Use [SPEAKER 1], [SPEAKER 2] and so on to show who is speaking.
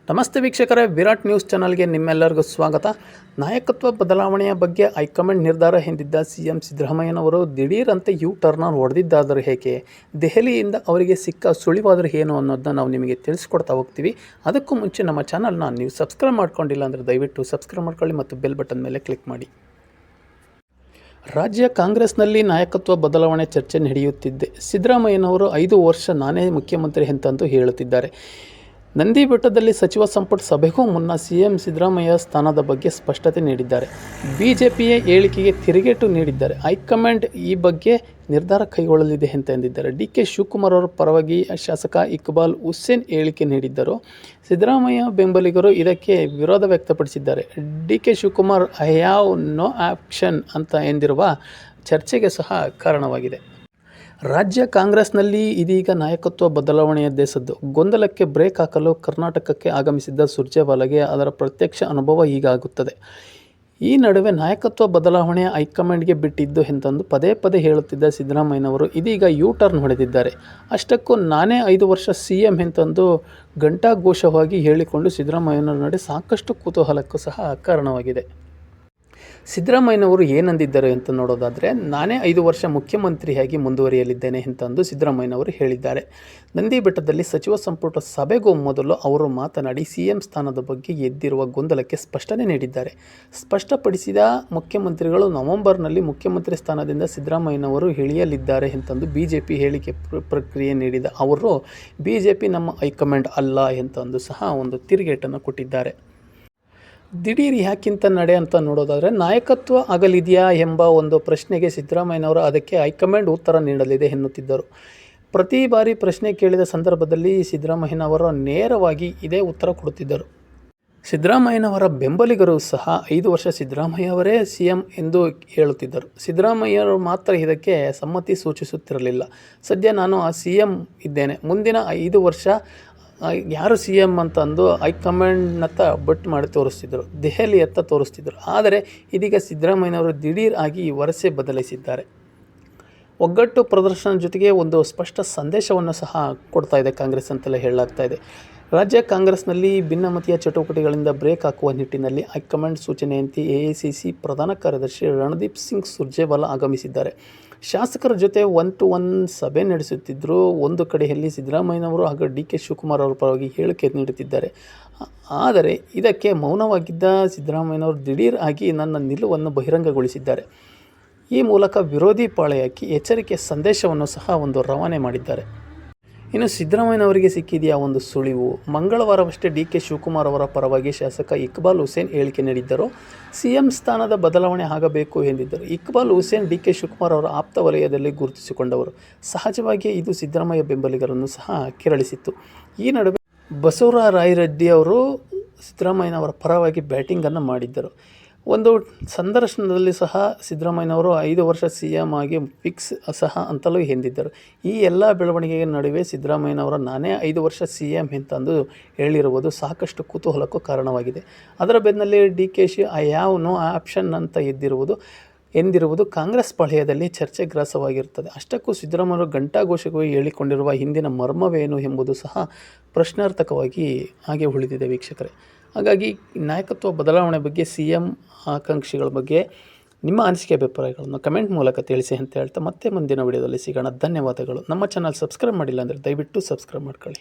[SPEAKER 1] ನಮಸ್ತೆ ವೀಕ್ಷಕರೇ, ವಿರಾಟ್ ನ್ಯೂಸ್ ಚಾನಲ್ಗೆ ನಿಮ್ಮೆಲ್ಲರಿಗೂ ಸ್ವಾಗತ. ನಾಯಕತ್ವ ಬದಲಾವಣೆಯ ಬಗ್ಗೆ ಹೈಕಮಾಂಡ್ ನಿರ್ಧಾರ ಎಂದಿದ್ದ ಸಿಎಂ ಸಿದ್ದರಾಮಯ್ಯನವರು ದಿಢೀರಂತೆ ಯು ಟರ್ನ್ ಹೊಡೆದಿದ್ದಾದರೂ ಹೇಗೆ, ದೆಹಲಿಯಿಂದ ಅವರಿಗೆ ಸಿಕ್ಕ ಸುಳಿವಾದರೂ ಏನು ಅನ್ನೋದನ್ನ ನಾವು ನಿಮಗೆ ತಿಳಿಸ್ಕೊಡ್ತಾ ಹೋಗ್ತೀವಿ. ಅದಕ್ಕೂ ಮುಂಚೆ ನಮ್ಮ ಚಾನಲ್ನ ನೀವು ಸಬ್ಸ್ಕ್ರೈಬ್ ಮಾಡ್ಕೊಂಡಿಲ್ಲ ಅಂದರೆ ದಯವಿಟ್ಟು ಸಬ್ಸ್ಕ್ರೈಬ್ ಮಾಡ್ಕೊಳ್ಳಿ ಮತ್ತು ಬೆಲ್ ಬಟನ್ ಮೇಲೆ ಕ್ಲಿಕ್ ಮಾಡಿ. ರಾಜ್ಯ ಕಾಂಗ್ರೆಸ್ನಲ್ಲಿ ನಾಯಕತ್ವ ಬದಲಾವಣೆ ಚರ್ಚೆ ನಡೆಯುತ್ತಿದೆ. ಸಿದ್ದರಾಮಯ್ಯನವರು 5 ವರ್ಷ ನಾನೇ ಮುಖ್ಯಮಂತ್ರಿ ಎಂತಂದು ಹೇಳುತ್ತಿದ್ದಾರೆ. ನಂದಿ ಬೆಟ್ಟದಲ್ಲಿ ಸಚಿವ ಸಂಪುಟ ಸಭೆಗೂ ಮುನ್ನ ಸಿಎಂ ಸಿದ್ದರಾಮಯ್ಯ ಸ್ಥಾನದ ಬಗ್ಗೆ ಸ್ಪಷ್ಟತೆ ನೀಡಿದ್ದಾರೆ. ಬಿಜೆಪಿಯ ಹೇಳಿಕೆಗೆ ತಿರುಗೇಟು ನೀಡಿದ್ದಾರೆ. ಹೈಕಮಾಂಡ್ ಈ ಬಗ್ಗೆ ನಿರ್ಧಾರ ಕೈಗೊಳ್ಳಲಿದೆ ಅಂತ ಎಂದಿದ್ದಾರೆ. ಡಿಕೆ ಶಿವಕುಮಾರ್ ಅವರ ಪರವಾಗಿ ಶಾಸಕ ಇಕ್ಬಾಲ್ ಹುಸೇನ್ ಹೇಳಿಕೆ ನೀಡಿದ್ದರು. ಸಿದ್ದರಾಮಯ್ಯ ಬೆಂಬಲಿಗರು ಇದಕ್ಕೆ ವಿರೋಧ ವ್ಯಕ್ತಪಡಿಸಿದ್ದಾರೆ. DK Shivakumar I have no option ಅಂತ ಎಂದಿರುವ ಚರ್ಚೆಗೆ ಸಹ ಕಾರಣವಾಗಿದೆ. ರಾಜ್ಯ ಕಾಂಗ್ರೆಸ್ನಲ್ಲಿ ಇದೀಗ ನಾಯಕತ್ವ ಬದಲಾವಣೆಯದ್ದೇ ಸದ್ದು. ಗೊಂದಲಕ್ಕೆ ಬ್ರೇಕ್ ಹಾಕಲು ಕರ್ನಾಟಕಕ್ಕೆ ಆಗಮಿಸಿದ್ದ ಸುರ್ಜೇವಾಲಾಗೆ ಅದರ ಪ್ರತ್ಯಕ್ಷ ಅನುಭವ ಹೀಗಾಗುತ್ತದೆ. ಈ ನಡುವೆ ನಾಯಕತ್ವ ಬದಲಾವಣೆ ಹೈಕಮಾಂಡ್ಗೆ ಬಿಟ್ಟಿದ್ದು ಎಂತಂದು ಪದೇ ಪದೇ ಹೇಳುತ್ತಿದ್ದ ಸಿದ್ದರಾಮಯ್ಯನವರು ಇದೀಗ ಯು ಟರ್ನ್ ಹೊಡೆದಿದ್ದಾರೆ. ಅಷ್ಟಕ್ಕೂ ನಾನೇ 5 ವರ್ಷ ಸಿಎಂ ಎಂತಂದು ಘಂಟಾಘೋಷವಾಗಿ ಹೇಳಿಕೊಂಡು ಸಿದ್ದರಾಮಯ್ಯನವರ ನಡೆ ಸಾಕಷ್ಟು ಕುತೂಹಲಕ್ಕೂ ಸಹ ಕಾರಣವಾಗಿದೆ. ಸಿದ್ದರಾಮಯ್ಯನವರು ಏನಂದಿದ್ದಾರೆ ಅಂತ ನೋಡೋದಾದರೆ, ನಾನೇ 5 ವರ್ಷ ಮುಖ್ಯಮಂತ್ರಿಯಾಗಿ ಮುಂದುವರಿಯಲಿದ್ದೇನೆ ಎಂತಂದು ಸಿದ್ದರಾಮಯ್ಯನವರು ಹೇಳಿದ್ದಾರೆ. ನಂದಿ ಬೆಟ್ಟದಲ್ಲಿ ಸಚಿವ ಸಂಪುಟ ಸಭೆಗೂ ಮೊದಲು ಅವರು ಮಾತನಾಡಿ ಸಿಎಂ ಸ್ಥಾನದ ಬಗ್ಗೆ ಎದ್ದಿರುವ ಗೊಂದಲಕ್ಕೆ ಸ್ಪಷ್ಟನೆ ನೀಡಿದ್ದಾರೆ. ಸ್ಪಷ್ಟಪಡಿಸಿದ ಮುಖ್ಯಮಂತ್ರಿಗಳು ನವೆಂಬರ್ನಲ್ಲಿ ಮುಖ್ಯಮಂತ್ರಿ ಸ್ಥಾನದಿಂದ ಸಿದ್ದರಾಮಯ್ಯನವರು ಇಳಿಯಲಿದ್ದಾರೆ ಎಂತಂದು ಬಿಜೆಪಿ ಹೇಳಿಕೆ ಪ್ರಕ್ರಿಯೆ ನೀಡಿದ ಅವರು ಬಿಜೆಪಿ ನಮ್ಮ ಹೈಕಮಾಂಡ್ ಅಲ್ಲ ಎಂತಂದು ಸಹ ಒಂದು ತಿರುಗೇಟನ್ನು ಕೊಟ್ಟಿದ್ದಾರೆ. ದಿಢೀರ್ ಯಾಕಿಂತ ನಡೆ ಅಂತ ನೋಡೋದಾದರೆ, ನಾಯಕತ್ವ ಆಗಲಿದೆಯಾ ಎಂಬ ಒಂದು ಪ್ರಶ್ನೆಗೆ ಸಿದ್ದರಾಮಯ್ಯನವರು ಅದಕ್ಕೆ ಹೈಕಮಾಂಡ್ ಉತ್ತರ ನೀಡಲಿದೆ ಎನ್ನುತ್ತಿದ್ದರು. ಪ್ರತಿ ಬಾರಿ ಪ್ರಶ್ನೆ ಕೇಳಿದ ಸಂದರ್ಭದಲ್ಲಿ ಸಿದ್ದರಾಮಯ್ಯನವರು ನೇರವಾಗಿ ಇದೇ ಉತ್ತರ ಕೊಡುತ್ತಿದ್ದರು. ಸಿದ್ದರಾಮಯ್ಯನವರ ಬೆಂಬಲಿಗರು ಸಹ 5 ವರ್ಷ ಸಿದ್ದರಾಮಯ್ಯವರೇ ಸಿಎಂ ಎಂದು ಹೇಳುತ್ತಿದ್ದರು. ಸಿದ್ದರಾಮಯ್ಯರು ಮಾತ್ರ ಇದಕ್ಕೆ ಸಮ್ಮತಿ ಸೂಚಿಸುತ್ತಿರಲಿಲ್ಲ. ಸದ್ಯ ನಾನು ಸಿಎಂ ಇದ್ದೇನೆ, ಮುಂದಿನ 5 ವರ್ಷ ಯಾರು ಸಿ ಎಂ ಅಂತಂದು ಹೈಕಮಾಂಡ್ನತ್ತ ಬಟ್ ಮಾಡಿ ತೋರಿಸ್ತಿದ್ರು, ದೆಹಲಿಯತ್ತ ತೋರಿಸ್ತಿದ್ರು. ಆದರೆ ಇದೀಗ ಸಿದ್ದರಾಮಯ್ಯನವರು ದಿಢೀರ್ ಆಗಿ ವರಸೆ ಬದಲಿಸಿದ್ದಾರೆ. ಒಗ್ಗಟ್ಟು ಪ್ರದರ್ಶನ ಜೊತೆಗೆ ಒಂದು ಸ್ಪಷ್ಟ ಸಂದೇಶವನ್ನು ಸಹ ಕೊಡ್ತಾ ಇದೆ ಕಾಂಗ್ರೆಸ್ ಅಂತಲೇ ಹೇಳಲಾಗ್ತಾ ಇದೆ. ರಾಜ್ಯ ಕಾಂಗ್ರೆಸ್ನಲ್ಲಿ ಭಿನ್ನಮತೀಯ ಚಟುವಟಿಕೆಗಳಿಂದ ಬ್ರೇಕ್ ಹಾಕುವ ನಿಟ್ಟಿನಲ್ಲಿ ಹೈಕಮಾಂಡ್ ಸೂಚನೆಯಂತೆ ಎಐಸಿಸಿ ಪ್ರಧಾನ ಕಾರ್ಯದರ್ಶಿ ರಣದೀಪ್ ಸಿಂಗ್ ಸುರ್ಜೇವಾಲಾ ಆಗಮಿಸಿದ್ದಾರೆ. ಶಾಸಕರ ಜೊತೆ 1-to-1 ಸಭೆ ನಡೆಸುತ್ತಿದ್ದರು. ಒಂದು ಕಡೆಯಲ್ಲಿ ಸಿದ್ದರಾಮಯ್ಯನವರು ಹಾಗೂ ಡಿಕೆ ಶಿವಕುಮಾರ್ ಅವರ ಪರವಾಗಿ ಹೇಳಿಕೆ ನೀಡುತ್ತಿದ್ದಾರೆ. ಆದರೆ ಇದಕ್ಕೆ ಮೌನವಾಗಿದ್ದ ಸಿದ್ದರಾಮಯ್ಯನವರು ದಿಢೀರ್ ಆಗಿ ನನ್ನ ನಿಲುವನ್ನು ಬಹಿರಂಗಗೊಳಿಸಿದ್ದಾರೆ. ಈ ಮೂಲಕ ವಿರೋಧಿ ಪಾಳೆಯಕ್ಕೆ ಎಚ್ಚರಿಕೆಯ ಸಂದೇಶವನ್ನು ಸಹ ಒಂದು ರವಾನೆ ಮಾಡಿದ್ದಾರೆ. ಇನ್ನು ಸಿದ್ದರಾಮಯ್ಯನವರಿಗೆ ಸಿಕ್ಕಿದೆಯಾ ಒಂದು ಸುಳಿವು? ಮಂಗಳವಾರವಷ್ಟೇ ಡಿಕೆ ಶಿವಕುಮಾರ್ ಅವರ ಪರವಾಗಿ ಶಾಸಕ ಇಕ್ಬಾಲ್ ಹುಸೇನ್ ಹೇಳಿಕೆ ನೀಡಿದ್ದರು. ಸಿಎಂ ಸ್ಥಾನದ ಬದಲಾವಣೆ ಆಗಬೇಕು ಎಂದಿದ್ದರು. ಇಕ್ಬಾಲ್ ಹುಸೇನ್ ಡಿಕೆ ಶಿವಕುಮಾರ್ ಅವರ ಆಪ್ತ ವಲಯದಲ್ಲಿ ಗುರುತಿಸಿಕೊಂಡವರು. ಸಹಜವಾಗಿ ಇದು ಸಿದ್ದರಾಮಯ್ಯ ಬೆಂಬಲಿಗರನ್ನು ಸಹ ಕೆರಳಿಸಿತ್ತು. ಈ ನಡುವೆ ಬಸವರಾಜ ರಾಯರೆಡ್ಡಿ ಅವರು ಸಿದ್ದರಾಮಯ್ಯನವರ ಪರವಾಗಿ ಬ್ಯಾಟಿಂಗನ್ನು ಮಾಡಿದ್ದರು. ಒಂದು ಸಂದರ್ಶನದಲ್ಲಿ ಸಹ ಸಿದ್ದರಾಮಯ್ಯನವರು 5 ವರ್ಷ ಸಿಎಂ ಆಗಿ ಫಿಕ್ಸ್ ಸಹ ಅಂತಲೂ ಎಂದಿದ್ದರು. ಈ ಎಲ್ಲ ಬೆಳವಣಿಗೆಯ ನಡುವೆ ಸಿದ್ದರಾಮಯ್ಯನವರ ನಾನೇ 5 ವರ್ಷ ಸಿಎಂ ಎಂತಂದು ಹೇಳಿರುವುದು ಸಾಕಷ್ಟು ಕುತೂಹಲಕ್ಕೂ ಕಾರಣವಾಗಿದೆ. ಅದರ ಬೆನ್ನಲ್ಲೇ DKShi I have no option ಅಂತ ಎಂದಿರುವುದು ಕಾಂಗ್ರೆಸ್ ಪಾಳೆಯದಲ್ಲಿ ಚರ್ಚೆ ಗ್ರಾಸವಾಗಿರುತ್ತದೆ. ಅಷ್ಟಕ್ಕೂ ಸಿದ್ದರಾಮಯ್ಯವರು ಘಂಟಾಘೋಷವಾಗಿ ಹೇಳಿಕೊಂಡಿರುವ ಹಿಂದಿನ ಮರ್ಮವೇನು ಎಂಬುದು ಸಹ ಪ್ರಶ್ನಾರ್ಥಕವಾಗಿ ಹಾಗೆ ಉಳಿದಿದೆ ವೀಕ್ಷಕರೇ. ಹಾಗಾಗಿ ನಾಯಕತ್ವ ಬದಲಾವಣೆ ಬಗ್ಗೆ, ಸಿಎಂ ಆಕಾಂಕ್ಷಿಗಳ ಬಗ್ಗೆ ನಿಮ್ಮ ಅನಿಸಿಕೆ ಅಭಿಪ್ರಾಯಗಳನ್ನು ಕಮೆಂಟ್ ಮೂಲಕ ತಿಳಿಸಿ ಅಂತ ಹೇಳ್ತಾ ಮತ್ತೆ ಮುಂದಿನ ವಿಡಿಯೋದಲ್ಲಿ ಸಿಗೋಣ. ಧನ್ಯವಾದಗಳು. ನಮ್ಮ ಚಾನಲ್ ಸಬ್ಸ್ಕ್ರೈಬ್ ಮಾಡಿಲ್ಲ ಅಂದರೆ ದಯವಿಟ್ಟು ಸಬ್ಸ್ಕ್ರೈಬ್ ಮಾಡ್ಕೊಳ್ಳಿ.